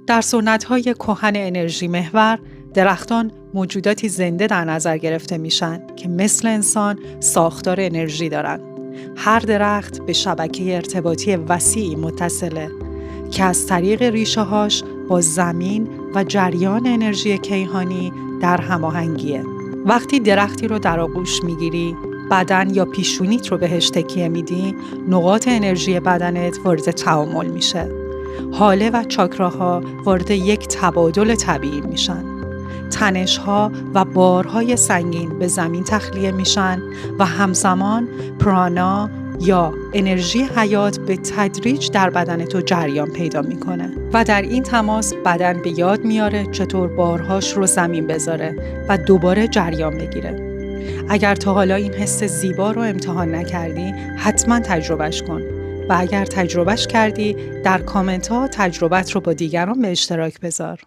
در سنت‌های کهن انرژی محور، درختان موجوداتی زنده در نظر گرفته میشن که مثل انسان ساختار انرژی دارن. هر درخت به شبکه ارتباطی وسیعی متصله که از طریق ریشه‌هاش با زمین و جریان انرژی کیهانی در هماهنگیه. وقتی درختی رو در آغوش میگیری، بدن یا پیشونیت رو بهش تکیه میدی، نقاط انرژی بدنت وارد تعامل میشه. حاله و چاکراها وارد یک تبادل طبیعی میشن. تنش‌ها و بارهای سنگین به زمین تخلیه میشن و همزمان پرانا یا انرژی حیات به تدریج در بدن تو جریان پیدا میکنه و در این تماس بدن به یاد میاره چطور بارهاش رو زمین بذاره و دوباره جریان بگیره. اگر تا حالا این حس زیبا رو امتحان نکردی، حتما تجربهش کن و اگر تجربهش کردی، در کامنت ها تجربت رو با دیگران به اشتراک بذار.